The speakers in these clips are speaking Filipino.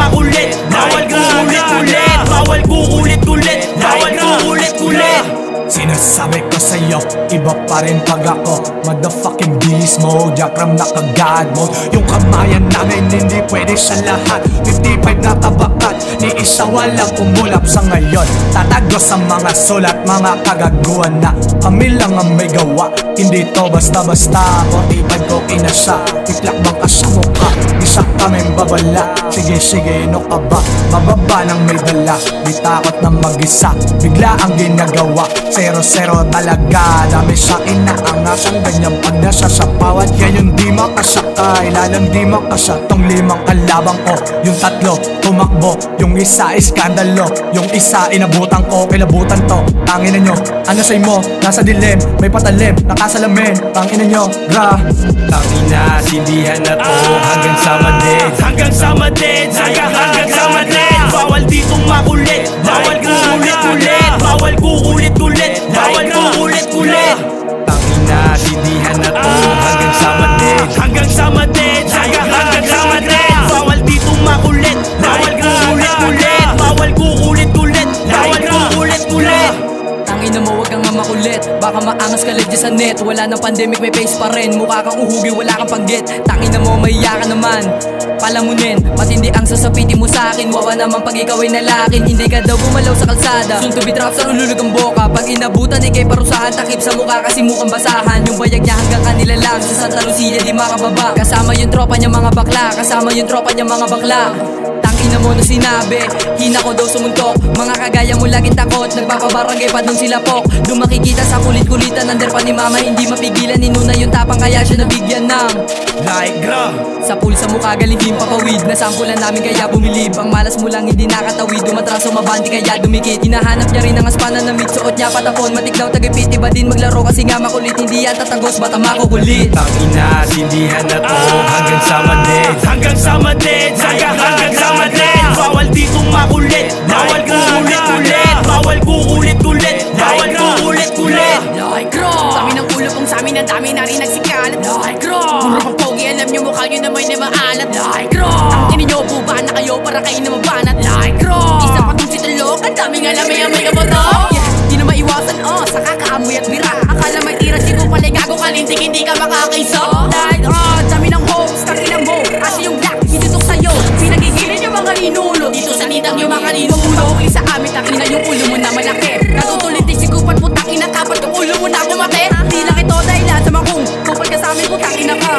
makulit. Bawal kuulit-ulit, bawal kuulit-ulit, bawal kuulit-ulit. Sinasabi ko sa'yo, iba pa rin pag ako motherfucking beast mode, diagram na ka-god mode. Yung kamayan namin hindi pwede sa lahat. 55 na tabakat, ni isa walang umulap sa ngayon. Tatago sa mga sulat, mga kagaguan na kami lang ang may gawa. Hindi to basta-basta, 45 ko kinasya. Tiklakbang ka sa mukha, isa kaming babala. Sige, no ka ba? Bababa ng may dala, di takot na mag-isa. Bigla ang ginagawa, 0-0 talaga. Dami sa inaangasan, ganyan pag nasa sapawan. Ngayon di makasakay, lalang di makasya. Tong limang kalabang ko, yung tatlo tumakbo, yung isa iskandalo, yung isa inabutan ko, kilabutan to. Tangina nyo, ano say mo? Nasa dilim, may patalim, nakasalamin. Tangina nyo, gra. Tangina, sindihan na to hanggang sa madid. Hanggang sa madid, hanggang sa madid. Bawal ditong makulit, bawal kuulit-ulit, bawal kuulit-ulit, bawal kuulit-ulit. Tangina, sindihan na to hanggang sa madid. Hanggang sa madid, hanggang sa madid. Bawal ditong makulit, bawal kuulit-ulit, bawal kuulit-ulit, bawal kuulit-ulit. Tangina mo, wag kang makulit, baka maangas ka legit sa net. Wala ng pandemic, may face pa rin. Mukha kang uhugi, wala kang panggit. Tangina mo, mahiya ka naman, palamunin. Matindi ang sasapitin mo sa akin. Wawa naman pag ikaw ay nalakin. Hindi ka daw bumalaw sa kalsada, soon to be trapped sa ululog ang boka. Pag inabutan, ikay parusahan, takip sa mukha kasi mukhang basahan. Yung bayag niya hanggang kanila lang, sa Santa Lucia di makababa. Kasama yung tropa niya mga bakla, kasama yung tropa niya mga bakla. Tangina mo na sinabi, hina ko daw sumuntok. Mga kagaya mo laging takot, nagpapabarangay pa dun sila pok. Doon makikita sa kulit-kulitan, under pa ni mama, hindi mapigilan. Inuna yung tapang kaya siya nabigyan ng like gra. sa pulsa mukha galing din papawid. Nasampulan namin kaya bumilib. Ang malas mo lang hindi nakatawid, dumatraso mabandi kaya dumikit. Hinahanap niya rin ang aspana na mid, suot niya patapon. Matik daw tagapit, iba din maglaro kasi nga makulit. Hindi yan tatagos, bata makukulit. Tangina, sindihan na to hanggang sa madid. Hanggang sa madid, hanggang sa madid. Bawal ditong makulit, bawal kuulit-ulit, bawal kuulit-ulit, bawal kuulit-ulit. Like Dami ng ulo kung sa amin, ang dami na rin nagsikalat. Like Puro pang pogi, alam nyo mukha nyo naman na maalat. Ang tininyo, buba na kayo para kayo na mabanat. Isa pa tong situlok, ang daming alam may kabato. Di na maiwasan, sa kakaamoy at bira. Akala may tira, sigo pala'y gago kalintik, hindi ka makakaiso. Dami ng hopes, tanginang mo, kasi yung black, hititok sa'yo. Pinagigilin yung mga ninulo, dito sa nitang yung mga ninulo. Isa amin, takin na yung ulo mo na malaki. Natutulit din sigupan, putang ina, kapag yung ulo mo na bumate. Di lang ito dahilan sa makung, kupal ka sa amin, putang ina ka.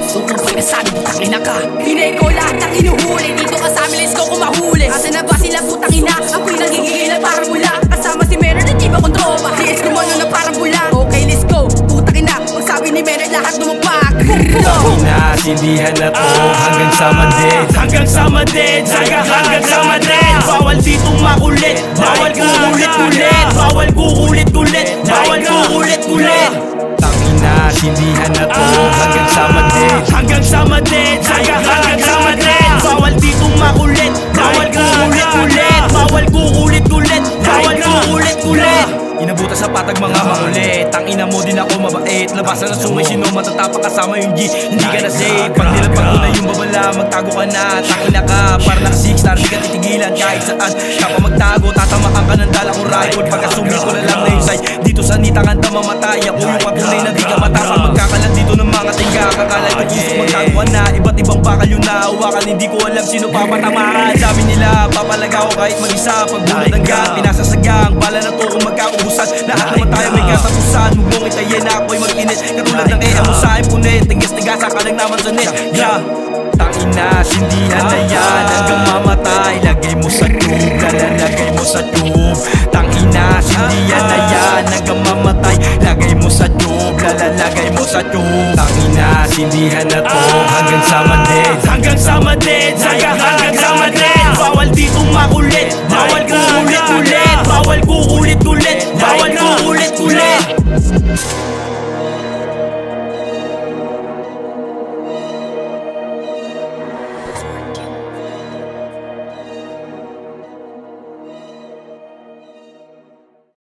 So kupal ka sa amin, putang ina ka. Hinay ko lahat ng inuhuli, dito ka sa amin, let's go kung mahuli. Asa na ba sila, putang ina, ako'y nagigigilan parang mula. Kasama si Meron at iba kong tropa, DS kumano na parang bula. Okay, let's go, putang ina, pag sabi ni Meron lahat dumapak. Tangina, sindihan na to hanggang sa madid. Hanggang sa madid, hanggang sa madid. Bawal ditong makulit, bawal kuulit-ulit, bawal kuulit-ulit, bawal kuulit-ulit. Tangina, sindihan na to hanggang sa madid. Hanggang sa madid, hanggang sa madid. Bawal ditong makulit, bawal kuulit-ulit, bawal kuulit-ulit, bawal kuulit-ulit. Inabutan sa patag mga makulit. Tangina mo din ako mabait. Labasan ng sumay sino matatapa kasama yung G. Hindi ka na safe. Pag nilapag mo na yung babala, magtago ka na. Tangina ka, para naka-6 di ka titigilan kahit saan. Kapag magtago, tatamaan ka ng dala kong rifle. Pagkasumil ko na lang na yung side. Dito sa nitangan ta mamatay. Ako yung patunay na di ka matapang. Magkakalat dito ng mga tingga. Kakalay ko gusto magtago ka na. Iba't ibang bakal yung nahawakan. Hindi ko alam sino papatamaan. Sabi nila, papalaga ko kahit mag-isa. Pagbunod ng gang, pinasasagang bala na to kung magkaubusan. Lahat naman tayo may katapusan. Huwag mong itayin na ako'y mag-init. Katulad ng mo sa akin punit. Tigas-tigasa ka lang naman sa net. Tangina, sindihan na yan hanggang mamatay. Lagay mo sa tube, lalagay mo sa tube. Tangina, sindihan na yan hanggang mamatay. Lagay mo sa tube, lalagay mo sa tube. Tangina, sindihan na to hanggang sa madid. Hanggang sa madid, hanggang sa madid. Bawal ditong makulit, bawal kuulit-ulit,